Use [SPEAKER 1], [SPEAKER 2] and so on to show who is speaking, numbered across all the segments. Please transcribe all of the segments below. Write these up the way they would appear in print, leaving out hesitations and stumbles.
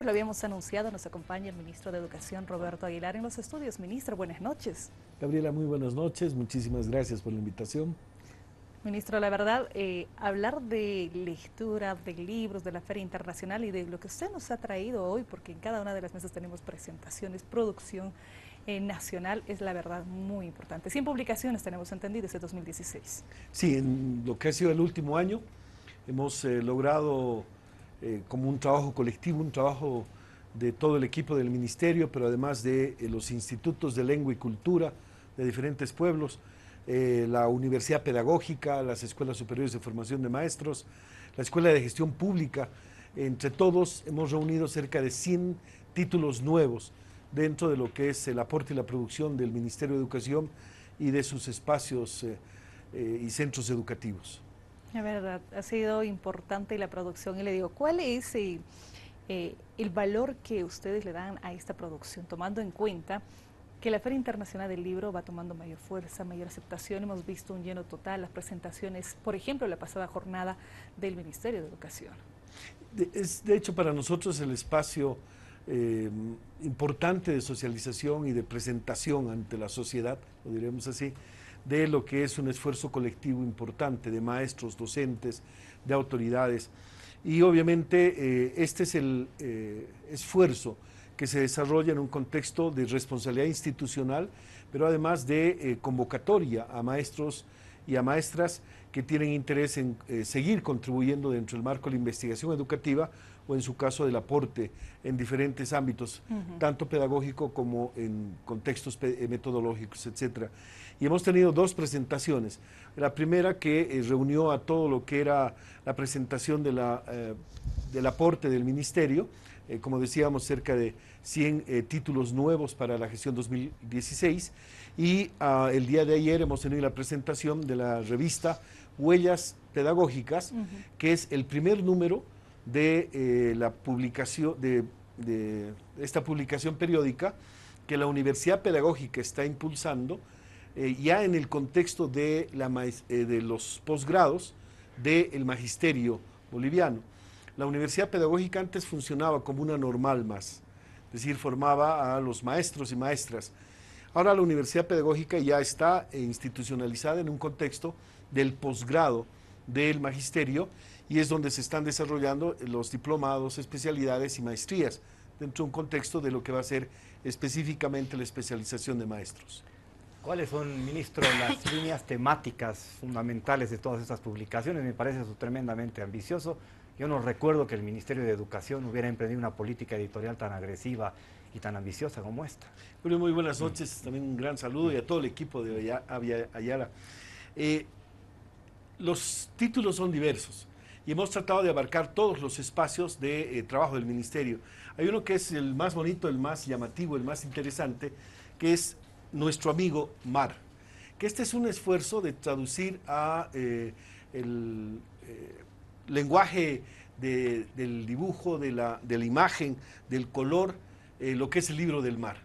[SPEAKER 1] Lo habíamos anunciado, nos acompaña el ministro de Educación, Roberto Aguilar, en los estudios. Ministro, buenas noches.
[SPEAKER 2] Gabriela, muy buenas noches, muchísimas gracias por la invitación.
[SPEAKER 1] Ministro, la verdad, hablar de lectura, de libros, de la Feria Internacional y de lo que usted nos ha traído hoy, porque en cada una de las mesas tenemos presentaciones, producción nacional, es la verdad muy importante. 100 publicaciones tenemos entendido desde 2016.
[SPEAKER 2] Sí, en lo que ha sido el último año hemos logrado como un trabajo colectivo, un trabajo de todo el equipo del ministerio, pero además de los institutos de lengua y cultura de diferentes pueblos, la Universidad Pedagógica, las Escuelas Superiores de Formación de Maestros, la Escuela de Gestión Pública. Entre todos hemos reunido cerca de 100 títulos nuevos dentro de lo que es el aporte y la producción del Ministerio de Educación y de sus espacios y centros educativos.
[SPEAKER 1] La verdad, ha sido importante la producción y le digo, ¿cuál es el valor que ustedes le dan a esta producción, tomando en cuenta que la Feria Internacional del Libro va tomando mayor fuerza, mayor aceptación? Hemos visto un lleno total, las presentaciones, por ejemplo, la pasada jornada del Ministerio de Educación.
[SPEAKER 2] De hecho, para nosotros el espacio importante de socialización y de presentación ante la sociedad, lo diremos así, de lo que es un esfuerzo colectivo importante de maestros, docentes, de autoridades. Y obviamente este es el esfuerzo que se desarrolla en un contexto de responsabilidad institucional, pero además de convocatoria a maestros y a maestras que tienen interés en seguir contribuyendo dentro del marco de la investigación educativa o en su caso del aporte en diferentes ámbitos, tanto pedagógico como en contextos metodológicos, etcétera. Y hemos tenido dos presentaciones. La primera que reunió a todo lo que era la presentación de del aporte del ministerio, como decíamos, cerca de 100 títulos nuevos para la gestión 2016, y el día de ayer hemos tenido la presentación de la revista Huellas Pedagógicas, que es el primer número de la publicación, de esta publicación periódica que la Universidad Pedagógica está impulsando ya en el contexto de los posgrados del magisterio boliviano. La Universidad Pedagógica antes funcionaba como una normal más, es decir, formaba a los maestros y maestras. Ahora la Universidad Pedagógica ya está institucionalizada en un contexto del posgrado del magisterio y es donde se están desarrollando los diplomados, especialidades y maestrías dentro de un contexto de lo que va a ser específicamente la especialización de maestros.
[SPEAKER 3] ¿Cuáles son, ministro, las líneas temáticas fundamentales de todas estas publicaciones? Me parece eso tremendamente ambicioso. Yo no recuerdo que el Ministerio de Educación hubiera emprendido una política editorial tan agresiva y tan ambiciosa como esta.
[SPEAKER 2] Julio, muy buenas noches, también un gran saludo y a todo el equipo de Ayala. Los títulos son diversos y hemos tratado de abarcar todos los espacios de trabajo del Ministerio. Hay uno que es el más bonito, el más llamativo, el más interesante, que es Nuestro Amigo Mar, que este es un esfuerzo de traducir a el lenguaje del dibujo, de la imagen, del color, lo que es el libro del mar.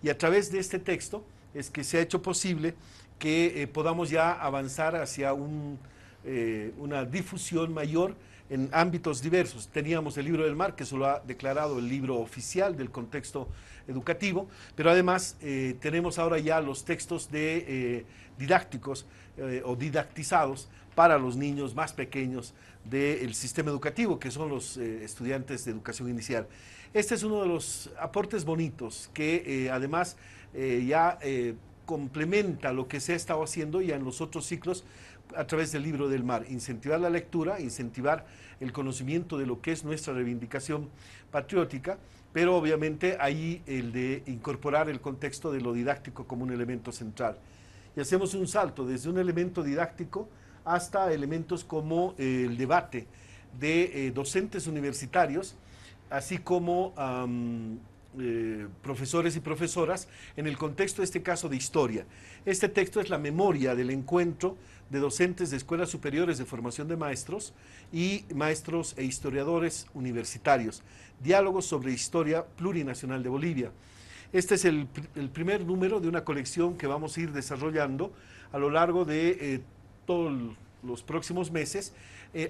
[SPEAKER 2] Y a través de este texto es que se ha hecho posible que podamos ya avanzar hacia una difusión mayor en ámbitos diversos. Teníamos el libro del mar, que se lo ha declarado el libro oficial del contexto educativo, pero además tenemos ahora ya los textos didácticos o didactizados para los niños más pequeños del sistema educativo, que son los estudiantes de educación inicial. Este es uno de los aportes bonitos que además ya complementa lo que se ha estado haciendo ya en los otros ciclos a través del libro del mar, incentivar la lectura, incentivar el conocimiento de lo que es nuestra reivindicación patriótica, pero obviamente ahí el de incorporar el contexto de lo didáctico como un elemento central. Y hacemos un salto desde un elemento didáctico hasta elementos como el debate de docentes universitarios, así como profesores y profesoras en el contexto de este caso de historia. Este texto es la memoria del encuentro de docentes de escuelas superiores de formación de maestros y maestros e historiadores universitarios, diálogos sobre historia plurinacional de Bolivia. Este es el primer número de una colección que vamos a ir desarrollando a lo largo de todo los próximos meses,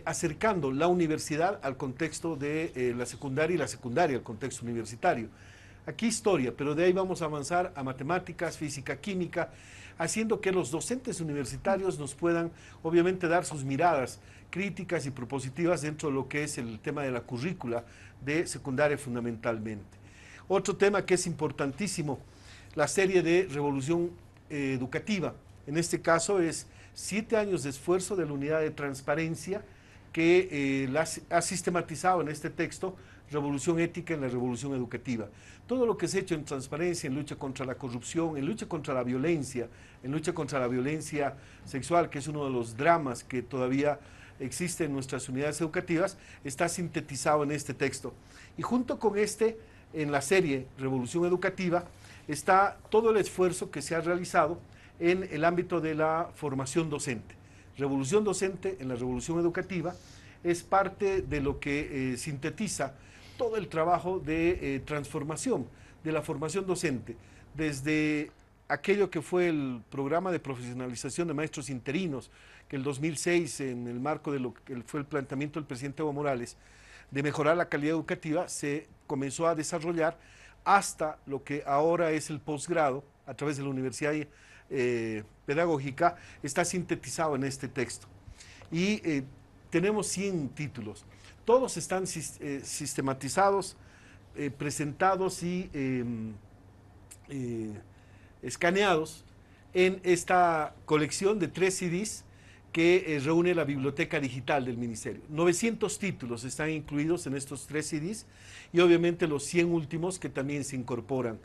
[SPEAKER 2] acercando la universidad al contexto de la secundaria y la secundaria al contexto universitario. Aquí historia, pero de ahí vamos a avanzar a matemáticas, física, química, haciendo que los docentes universitarios nos puedan, obviamente, dar sus miradas críticas y propositivas dentro de lo que es el tema de la currícula de secundaria fundamentalmente. Otro tema que es importantísimo, la serie de revolución educativa. En este caso es 7 años de esfuerzo de la unidad de transparencia que ha sistematizado en este texto revolución ética en la revolución educativa. Todo lo que se ha hecho en transparencia, en lucha contra la corrupción, en lucha contra la violencia, en lucha contra la violencia sexual, que es uno de los dramas que todavía existe en nuestras unidades educativas, está sintetizado en este texto. Y junto con este, en la serie Revolución Educativa, está todo el esfuerzo que se ha realizado en el ámbito de la formación docente. Revolución docente en la revolución educativa es parte de lo que sintetiza todo el trabajo de transformación de la formación docente, desde aquello que fue el programa de profesionalización de maestros interinos, que el 2006, en el marco de lo que fue el planteamiento del presidente Evo Morales, de mejorar la calidad educativa, se comenzó a desarrollar hasta lo que ahora es el posgrado, a través de la Universidad Pedagógica, está sintetizado en este texto. Y tenemos 100 títulos. Todos están sistematizados, presentados y escaneados en esta colección de 3 CDs que reúne la biblioteca digital del Ministerio. 900 títulos están incluidos en estos 3 CDs y obviamente los 100 últimos que también se incorporan.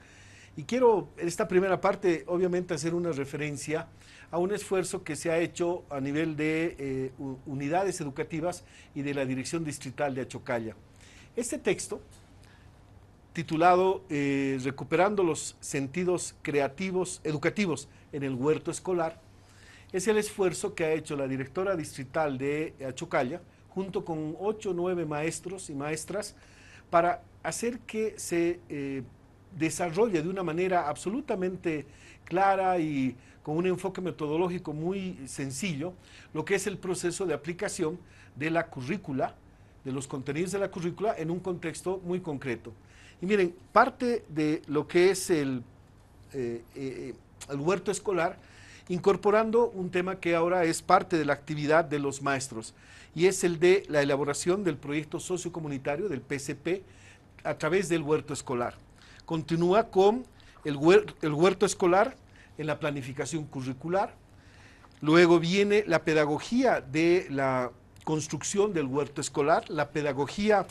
[SPEAKER 2] Y quiero, en esta primera parte, obviamente hacer una referencia a un esfuerzo que se ha hecho a nivel de unidades educativas y de la Dirección Distrital de Achocalla. Este texto, titulado Recuperando los sentidos creativos educativos en el huerto escolar, es el esfuerzo que ha hecho la directora distrital de Achocalla, junto con 8 o 9 maestros y maestras, para hacer que se desarrolle de una manera absolutamente clara y con un enfoque metodológico muy sencillo, lo que es el proceso de aplicación de la currícula, de los contenidos de la currícula en un contexto muy concreto. Y miren, parte de lo que es el huerto escolar, incorporando un tema que ahora es parte de la actividad de los maestros, y es el de la elaboración del proyecto sociocomunitario del PCP a través del huerto escolar. Continúa con el huerto escolar en la planificación curricular, luego viene la pedagogía de la construcción del huerto escolar, la pedagogía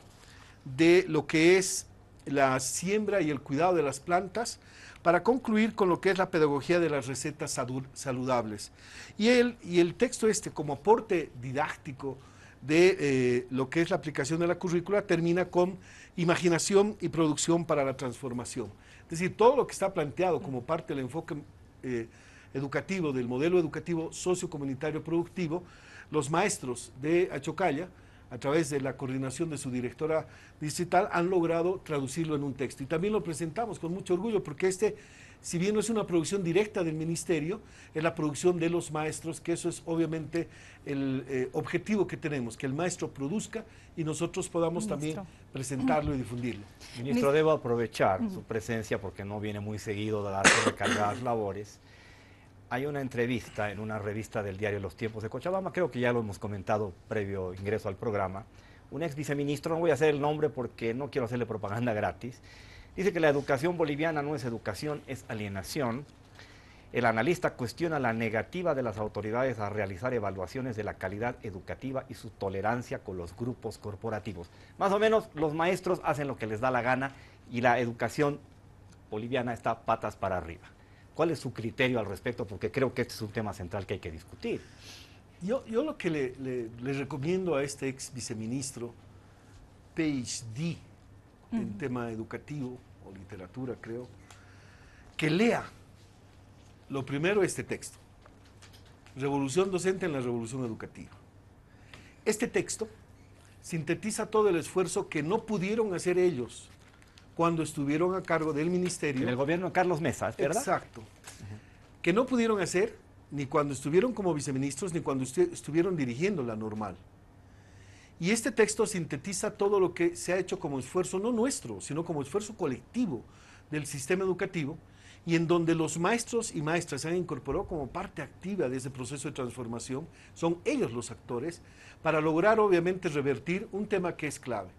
[SPEAKER 2] de lo que es la siembra y el cuidado de las plantas, para concluir con lo que es la pedagogía de las recetas saludables. Y el texto este, como aporte didáctico de lo que es la aplicación de la currícula, termina con imaginación y producción para la transformación. Es decir, todo lo que está planteado como parte del enfoque educativo, del modelo educativo sociocomunitario productivo, los maestros de Achocalla, a través de la coordinación de su directora distrital, han logrado traducirlo en un texto. Y también lo presentamos con mucho orgullo, porque si bien no es una producción directa del ministerio, es la producción de los maestros, que eso es obviamente el objetivo que tenemos, que el maestro produzca y nosotros podamos también presentarlo y difundirlo.
[SPEAKER 3] Ministro, debo aprovechar su presencia porque no viene muy seguido de las recargadas labores. Hay una entrevista en una revista del diario Los Tiempos de Cochabamba, creo que ya lo hemos comentado previo ingreso al programa. Un ex viceministro, no voy a hacer el nombre porque no quiero hacerle propaganda gratis, dice que la educación boliviana no es educación, es alienación. El analista cuestiona la negativa de las autoridades a realizar evaluaciones de la calidad educativa y su tolerancia con los grupos corporativos. Más o menos los maestros hacen lo que les da la gana y la educación boliviana está patas para arriba. ¿Cuál es su criterio al respecto? Porque creo que este es un tema central que hay que discutir.
[SPEAKER 2] Yo lo que le recomiendo a este ex viceministro, PhD en tema educativo o literatura, creo, que lea lo primero este texto, Revolución Docente en la Revolución Educativa. Este texto sintetiza todo el esfuerzo que no pudieron hacer ellos cuando estuvieron a cargo del ministerio.
[SPEAKER 3] En el gobierno de Carlos Mesa, ¿verdad?
[SPEAKER 2] Exacto. Que no pudieron hacer ni cuando estuvieron como viceministros, ni cuando estuvieron dirigiendo la normal. Y este texto sintetiza todo lo que se ha hecho como esfuerzo, no nuestro, sino como esfuerzo colectivo del sistema educativo, y en donde los maestros y maestras se han incorporado como parte activa de ese proceso de transformación, son ellos los actores, para lograr obviamente revertir un tema que es clave.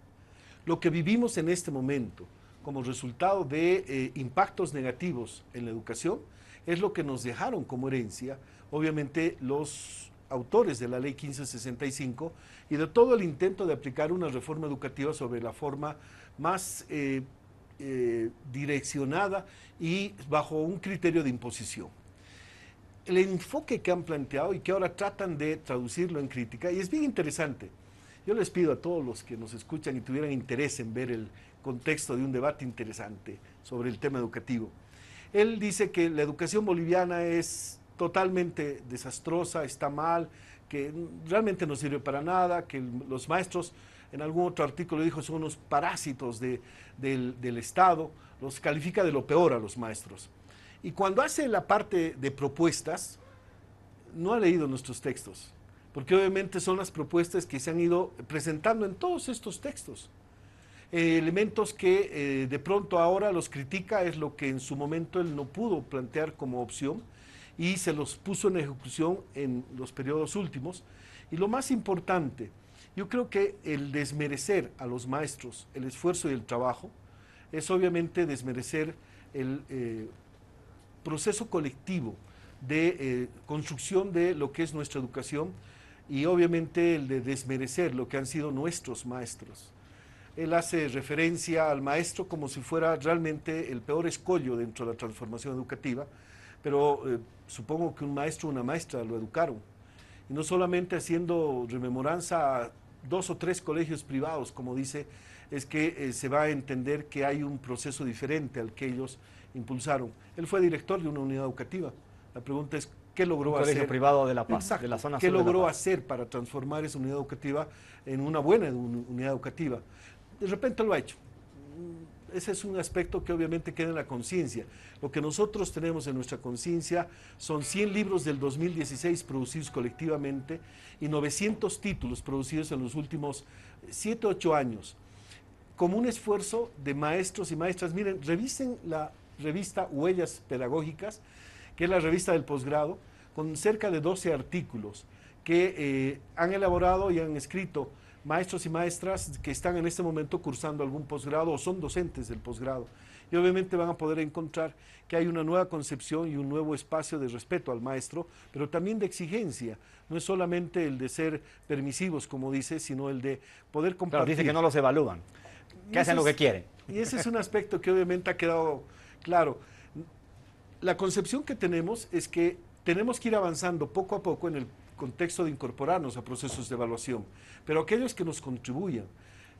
[SPEAKER 2] Lo que vivimos en este momento como resultado de impactos negativos en la educación es lo que nos dejaron como herencia, obviamente, los autores de la Ley 1565 y de todo el intento de aplicar una reforma educativa sobre la forma más direccionada y bajo un criterio de imposición. El enfoque que han planteado y que ahora tratan de traducirlo en crítica, y es bien interesante, yo les pido a todos los que nos escuchan y tuvieran interés en ver el contexto de un debate interesante sobre el tema educativo. Él dice que la educación boliviana es totalmente desastrosa, está mal, que realmente no sirve para nada, que los maestros, en algún otro artículo dijo, son unos parásitos del Estado, los califica de lo peor a los maestros. Y cuando hace la parte de propuestas, no ha leído nuestros textos, porque obviamente son las propuestas que se han ido presentando en todos estos textos. Elementos que de pronto ahora los critica, es lo que en su momento él no pudo plantear como opción y se los puso en ejecución en los periodos últimos. Y lo más importante, yo creo que el desmerecer a los maestros el esfuerzo y el trabajo es obviamente desmerecer el proceso colectivo de construcción de lo que es nuestra educación y obviamente el de desmerecer lo que han sido nuestros maestros. Él hace referencia al maestro como si fuera realmente el peor escollo dentro de la transformación educativa, pero supongo que un maestro o una maestra lo educaron. Y no solamente haciendo rememoranza a 2 o 3 colegios privados, como dice, es que se va a entender que hay un proceso diferente al que ellos impulsaron. Él fue director de una unidad educativa. La pregunta es, ¿qué logró hacer?
[SPEAKER 3] Colegio privado de La Paz,
[SPEAKER 2] Exacto,
[SPEAKER 3] de la zona
[SPEAKER 2] ¿qué
[SPEAKER 3] sur de La
[SPEAKER 2] logró
[SPEAKER 3] Paz?
[SPEAKER 2] hacer para transformar esa unidad educativa en una buena unidad educativa? De repente lo ha hecho. Ese es un aspecto que obviamente queda en la conciencia. Lo que nosotros tenemos en nuestra conciencia son 100 libros del 2016 producidos colectivamente y 900 títulos producidos en los últimos 7 o 8 años, como un esfuerzo de maestros y maestras. Miren, revisen la revista Huellas Pedagógicas, que es la revista del posgrado, con cerca de 12 artículos que han elaborado y han escrito maestros y maestras que están en este momento cursando algún posgrado o son docentes del posgrado. Y obviamente van a poder encontrar que hay una nueva concepción y un nuevo espacio de respeto al maestro, pero también de exigencia. No es solamente el de ser permisivos, como dice, sino el de poder compartir.
[SPEAKER 3] Claro, dice que no los evalúan, que hacen lo que quieren.
[SPEAKER 2] Y ese es un aspecto que obviamente ha quedado claro. La concepción que tenemos es que tenemos que ir avanzando poco a poco en el contexto de incorporarnos a procesos de evaluación, pero aquellos que nos contribuyan.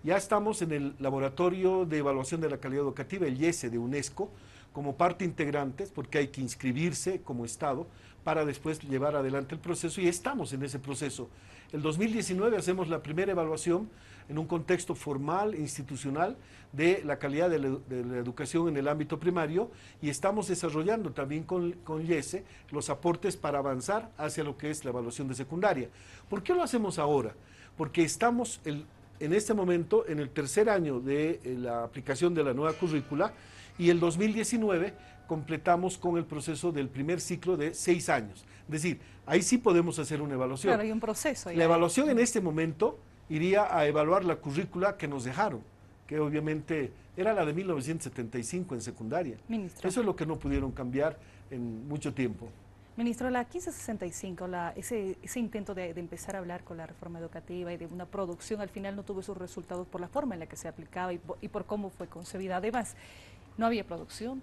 [SPEAKER 2] Ya estamos en el Laboratorio de Evaluación de la Calidad Educativa, el IESE de UNESCO, como parte integrante, porque hay que inscribirse como Estado para después llevar adelante el proceso, y estamos en ese proceso. El 2019 hacemos la primera evaluación en un contexto formal, institucional, de la calidad de la educación en el ámbito primario, y estamos desarrollando también con IESE los aportes para avanzar hacia lo que es la evaluación de secundaria. ¿Por qué lo hacemos ahora? Porque estamos en este momento en el tercer año de la aplicación de la nueva currícula, y el 2019 completamos con el proceso del primer ciclo de 6 años. Es decir, ahí sí podemos hacer una evaluación.
[SPEAKER 1] Claro, hay un proceso.
[SPEAKER 2] La evaluación en este momento iría a evaluar la currícula que nos dejaron, que obviamente era la de 1975 en secundaria.
[SPEAKER 1] Ministro.
[SPEAKER 2] Eso es lo que no pudieron cambiar en mucho tiempo.
[SPEAKER 1] Ministro, la 1565, ese intento de empezar a hablar con la reforma educativa y de una producción, al final no tuvo sus resultados por la forma en la que se aplicaba y por cómo fue concebida. Además, no había producción.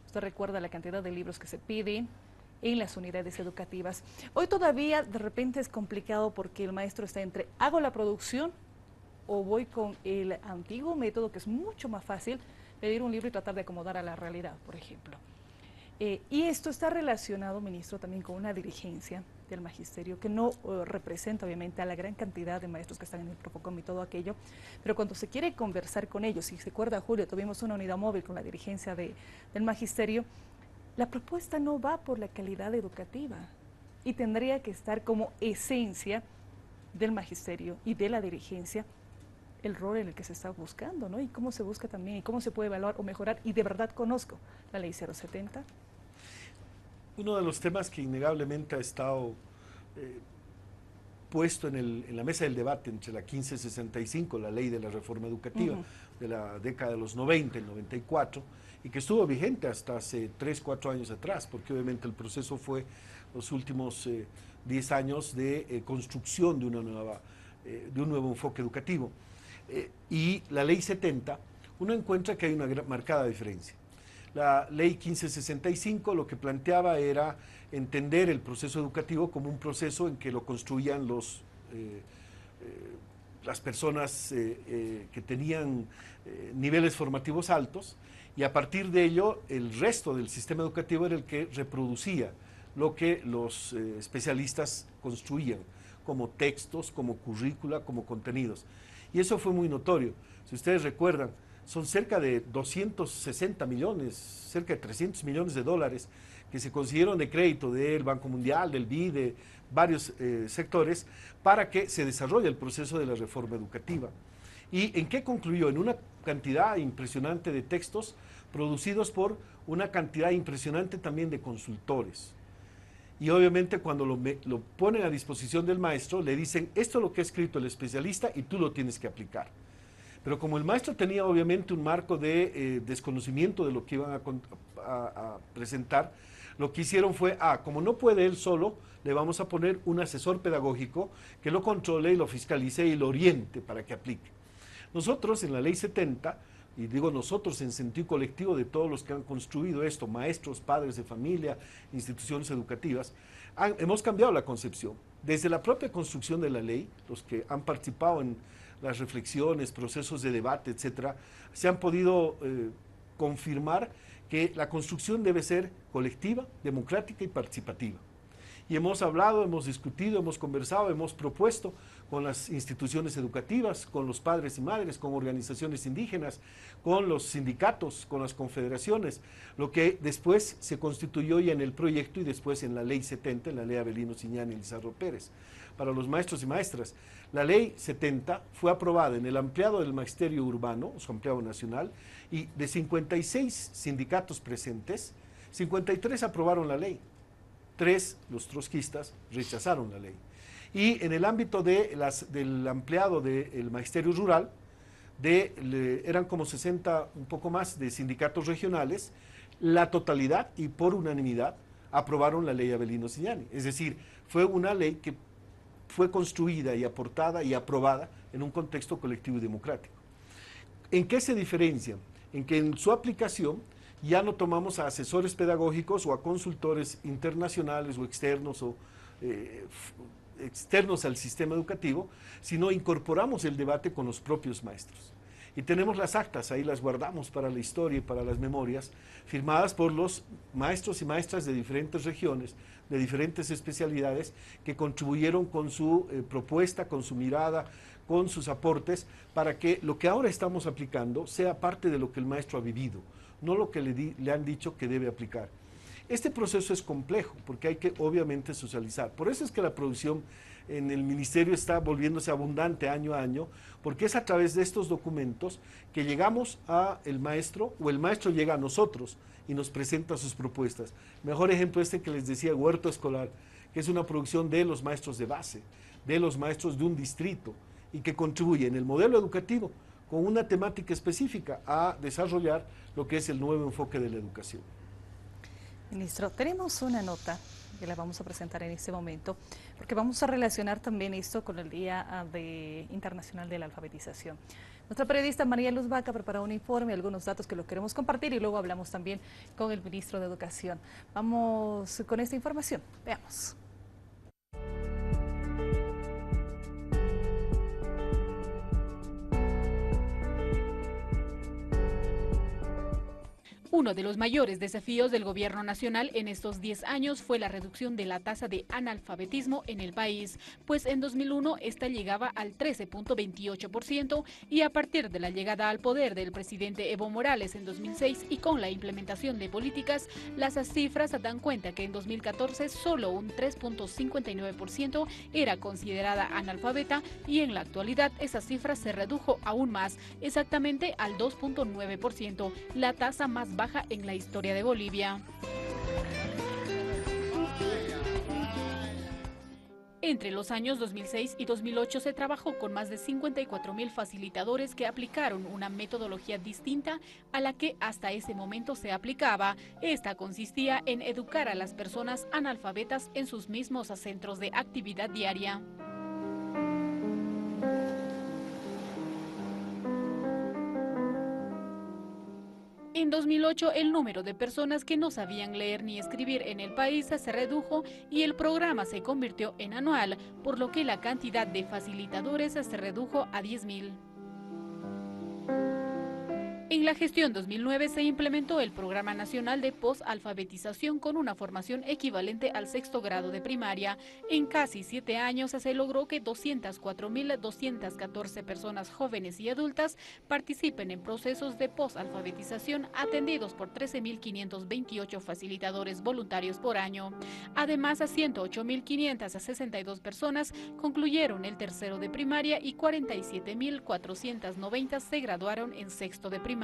[SPEAKER 1] Usted recuerda la cantidad de libros que se piden en las unidades educativas. Hoy todavía de repente es complicado porque el maestro está entre hago la producción o voy con el antiguo método, que es mucho más fácil, pedir un libro y tratar de acomodar a la realidad, por ejemplo. Y esto está relacionado, ministro, también con una dirigencia del magisterio que no representa obviamente a la gran cantidad de maestros que están en el Profocom y todo aquello, pero cuando se quiere conversar con ellos, si se acuerda Julio, tuvimos una unidad móvil con la dirigencia del magisterio, la propuesta no va por la calidad educativa. y tendría que estar como esencia del magisterio y de la dirigencia el rol en el que se está buscando, ¿no? Y cómo se busca también, y cómo se puede evaluar o mejorar, y de verdad conozco la ley 070.
[SPEAKER 2] Uno de los temas que innegablemente ha estado puesto en la mesa del debate entre la 1565, la ley de la reforma educativa de la década de los 90, el 94, y que estuvo vigente hasta hace 3, 4 años atrás, porque obviamente el proceso fue los últimos 10 años de construcción de un nuevo enfoque educativo. Y la ley 70, uno encuentra que hay una marcada diferencia. La ley 1565 lo que planteaba era entender el proceso educativo como un proceso en que lo construían las personas que tenían niveles formativos altos, y a partir de ello el resto del sistema educativo era el que reproducía lo que los especialistas construían como textos, como currícula, como contenidos. Y eso fue muy notorio. Si ustedes recuerdan, son cerca de 260 millones, cerca de 300 millones de dólares que se consiguieron de crédito del Banco Mundial, del BID, de varios sectores, para que se desarrolle el proceso de la reforma educativa. ¿Y en qué concluyó? En una cantidad impresionante de textos producidos por una cantidad impresionante también de consultores. Y obviamente cuando lo ponen a disposición del maestro, le dicen, esto es lo que ha escrito el especialista y tú lo tienes que aplicar. Pero como el maestro tenía obviamente un marco de desconocimiento de lo que iban a presentar, lo que hicieron fue, como no puede él solo, le vamos a poner un asesor pedagógico que lo controle y lo fiscalice y lo oriente para que aplique. Nosotros en la ley 70, y digo nosotros en sentido colectivo de todos los que han construido esto, maestros, padres de familia, instituciones educativas, hemos cambiado la concepción. Desde la propia construcción de la ley, los que han participado en las reflexiones, procesos de debate, etcétera, se han podido confirmar que la construcción debe ser colectiva, democrática y participativa. Y hemos hablado, hemos discutido, hemos conversado, hemos propuesto con las instituciones educativas, con los padres y madres, con organizaciones indígenas, con los sindicatos, con las confederaciones, lo que después se constituyó ya en el proyecto y después en la ley 70, en la ley Avelino Ciñani y Lizarro Pérez. Para los maestros y maestras, la ley 70 fue aprobada en el ampliado del magisterio urbano, su ampliado nacional, y de 56 sindicatos presentes, 53 aprobaron la ley. 3, los trotskistas, rechazaron la ley. Y en el ámbito del ampliado del magisterio rural, eran como 60, un poco más, de sindicatos regionales, la totalidad y por unanimidad aprobaron la ley Avelino Ciñani. Es decir, fue una ley que fue construida y aportada y aprobada en un contexto colectivo y democrático. ¿En qué se diferencia? En que en su aplicación ya no tomamos a asesores pedagógicos o a consultores internacionales o externos externos al sistema educativo, sino incorporamos el debate con los propios maestros. Y tenemos las actas, ahí las guardamos para la historia y para las memorias, firmadas por los maestros y maestras de diferentes regiones, de diferentes especialidades, que contribuyeron con su propuesta, con su mirada, con sus aportes, para que lo que ahora estamos aplicando sea parte de lo que el maestro ha vivido, no lo que le han dicho que debe aplicar. Este proceso es complejo porque hay que obviamente socializar. Por eso es que la producción en el ministerio está volviéndose abundante año a año, porque es a través de estos documentos que llegamos al maestro o el maestro llega a nosotros y nos presenta sus propuestas. Mejor ejemplo que les decía, Huerto Escolar, que es una producción de los maestros de base, de los maestros de un distrito y que contribuye en el modelo educativo con una temática específica a desarrollar lo que es el nuevo enfoque de la educación.
[SPEAKER 1] Ministro, tenemos una nota que la vamos a presentar en este momento, porque vamos a relacionar también esto con el Día Internacional de la Alfabetización. Nuestra periodista María Luz Vaca preparó un informe, algunos datos que los queremos compartir y luego hablamos también con el ministro de Educación. Vamos con esta información, veamos.
[SPEAKER 4] Uno de los mayores desafíos del gobierno nacional en estos 10 años fue la reducción de la tasa de analfabetismo en el país, pues en 2001 esta llegaba al 13.28% y a partir de la llegada al poder del presidente Evo Morales en 2006 y con la implementación de políticas, las cifras dan cuenta que en 2014 solo un 3.59% era considerada analfabeta y en la actualidad esa cifra se redujo aún más, exactamente al 2.9%, la tasa más baja en la historia de Bolivia. Entre los años 2006 y 2008 se trabajó con más de 54.000 facilitadores que aplicaron una metodología distinta a la que hasta ese momento se aplicaba. Esta consistía en educar a las personas analfabetas en sus mismos centros de actividad diaria. En 2008, el número de personas que no sabían leer ni escribir en el país se redujo y el programa se convirtió en anual, por lo que la cantidad de facilitadores se redujo a 10.000. En la gestión 2009 se implementó el Programa Nacional de Posalfabetización con una formación equivalente al 6º grado de primaria. En casi 7 años se logró que 204.214 personas jóvenes y adultas participen en procesos de posalfabetización atendidos por 13.528 facilitadores voluntarios por año. Además, a 108.562 personas concluyeron el 3º de primaria y 47.490 se graduaron en 6º de primaria.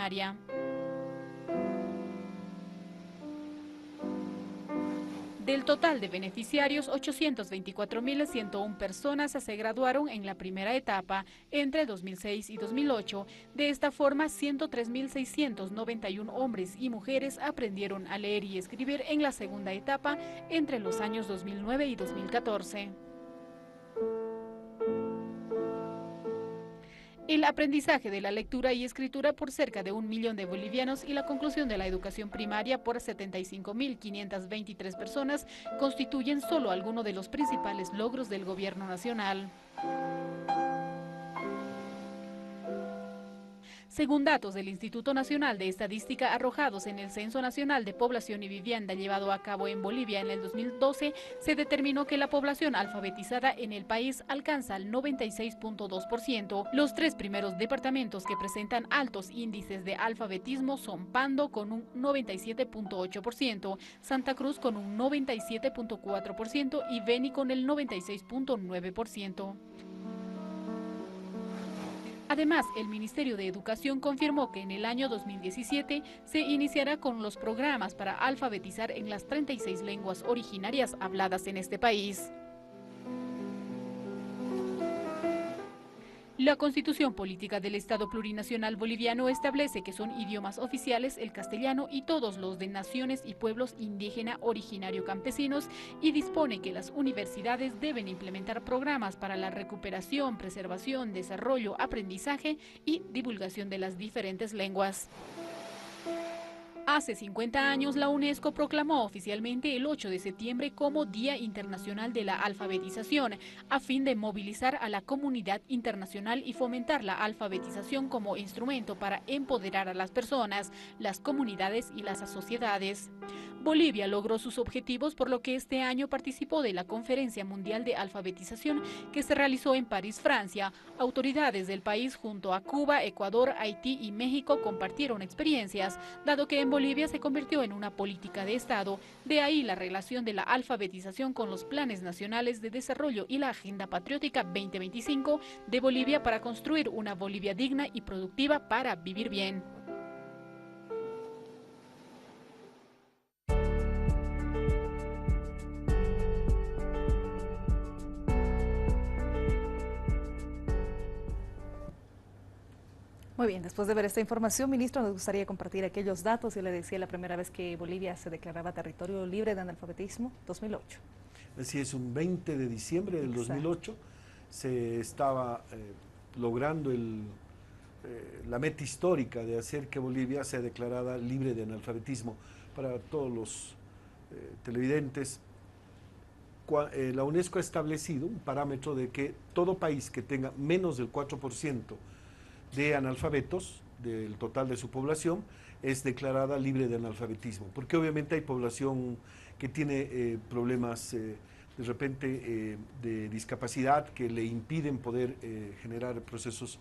[SPEAKER 4] Del total de beneficiarios, 824.101 personas se graduaron en la primera etapa entre 2006 y 2008. De esta forma, 103.691 hombres y mujeres aprendieron a leer y escribir en la segunda etapa entre los años 2009 y 2014. El aprendizaje de la lectura y escritura por cerca de 1 millón de bolivianos y la conclusión de la educación primaria por 75.523 personas constituyen solo algunos de los principales logros del gobierno nacional. Según datos del Instituto Nacional de Estadística arrojados en el Censo Nacional de Población y Vivienda llevado a cabo en Bolivia en el 2012, se determinó que la población alfabetizada en el país alcanza el 96.2%. Los 3 primeros departamentos que presentan altos índices de alfabetismo son Pando con un 97.8%, Santa Cruz con un 97.4% y Beni con el 96.9%. Además, el Ministerio de Educación confirmó que en el año 2017 se iniciará con los programas para alfabetizar en las 36 lenguas originarias habladas en este país. La Constitución Política del Estado Plurinacional Boliviano establece que son idiomas oficiales el castellano y todos los de naciones y pueblos indígena originario campesinos y dispone que las universidades deben implementar programas para la recuperación, preservación, desarrollo, aprendizaje y divulgación de las diferentes lenguas. Hace 50 años, la UNESCO proclamó oficialmente el 8 de septiembre como Día Internacional de la Alfabetización, a fin de movilizar a la comunidad internacional y fomentar la alfabetización como instrumento para empoderar a las personas, las comunidades y las sociedades. Bolivia logró sus objetivos, por lo que este año participó de la Conferencia Mundial de Alfabetización que se realizó en París, Francia. Autoridades del país junto a Cuba, Ecuador, Haití y México compartieron experiencias, dado que en Bolivia se convirtió en una política de Estado. De ahí la relación de la alfabetización con los planes nacionales de desarrollo y la Agenda Patriótica 2025 de Bolivia para construir una Bolivia digna y productiva para vivir bien.
[SPEAKER 1] Muy bien, después de ver esta información, ministro, nos gustaría compartir aquellos datos. Yo le decía la primera vez que Bolivia se declaraba territorio libre de analfabetismo, 2008.
[SPEAKER 2] Así es, un 20 de diciembre del 2008 se estaba logrando la meta histórica de hacer que Bolivia sea declarada libre de analfabetismo. Para todos los televidentes, la UNESCO ha establecido un parámetro de que todo país que tenga menos del 4% de analfabetos del total de su población es declarada libre de analfabetismo, porque obviamente hay población que tiene problemas de repente de discapacidad que le impiden poder generar procesos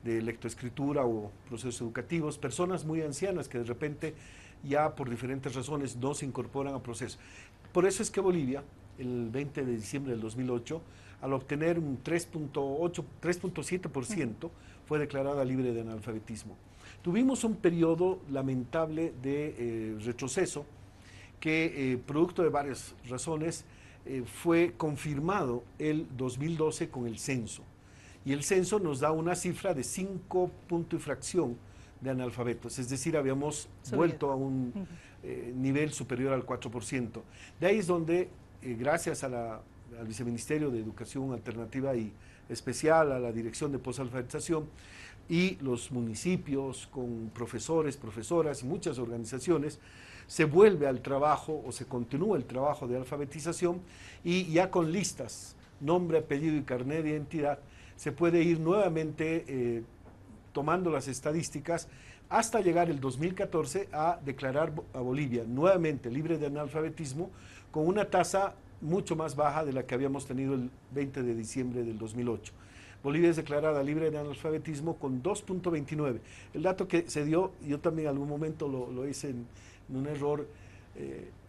[SPEAKER 2] de lectoescritura o procesos educativos, personas muy ancianas que de repente ya por diferentes razones no se incorporan a procesos. Por eso es que Bolivia, el 20 de diciembre del 2008, al obtener un 3.7%, fue declarada libre de analfabetismo. Tuvimos un periodo lamentable de retroceso que, producto de varias razones, fue confirmado el 2012 con el censo. Y el censo nos da una cifra de 5 puntos y fracción de analfabetos, es decir, habíamos vuelto a un nivel superior al 4%. De ahí es donde, gracias a al Viceministerio de Educación Alternativa y Especial, a la Dirección de Posalfabetización y los municipios con profesores, profesoras y muchas organizaciones, se vuelve al trabajo o se continúa el trabajo de alfabetización y ya con listas, nombre, apellido y carnet de identidad, se puede ir nuevamente tomando las estadísticas hasta llegar el 2014 a declarar a Bolivia nuevamente libre de analfabetismo con una tasa mucho más baja de la que habíamos tenido el 20 de diciembre del 2008. Bolivia es declarada libre de analfabetismo con 2.29. El dato que se dio, yo también en algún momento lo hice en un error,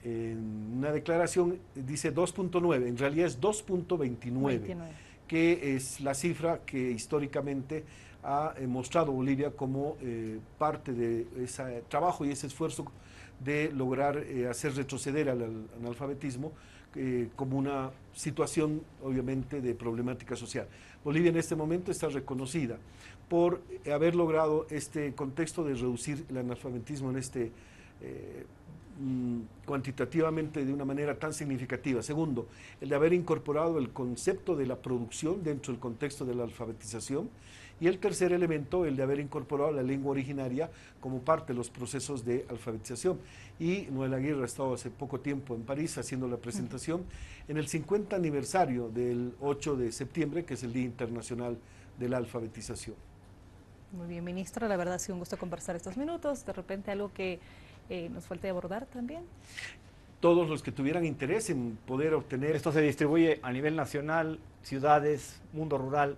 [SPEAKER 2] en una declaración dice 2.9, en realidad es 2.29, que es la cifra que históricamente ha mostrado Bolivia como parte de ese trabajo y ese esfuerzo de lograr hacer retroceder al analfabetismo como una situación obviamente de problemática social. Bolivia en este momento está reconocida por haber logrado este contexto de reducir el analfabetismo en este cuantitativamente de una manera tan significativa. Segundo, el de haber incorporado el concepto de la producción dentro del contexto de la alfabetización. Y el tercer elemento, el de haber incorporado la lengua originaria como parte de los procesos de alfabetización. Y Noel Aguirre ha estado hace poco tiempo en París haciendo la presentación en el 50 aniversario del 8 de septiembre, que es el Día Internacional de la Alfabetización.
[SPEAKER 1] Muy bien, ministro, la verdad ha sido un gusto conversar estos minutos. De repente algo que nos falte abordar también.
[SPEAKER 2] Todos los que tuvieran interés en poder obtener...
[SPEAKER 3] Esto se distribuye a nivel nacional, ciudades, mundo rural.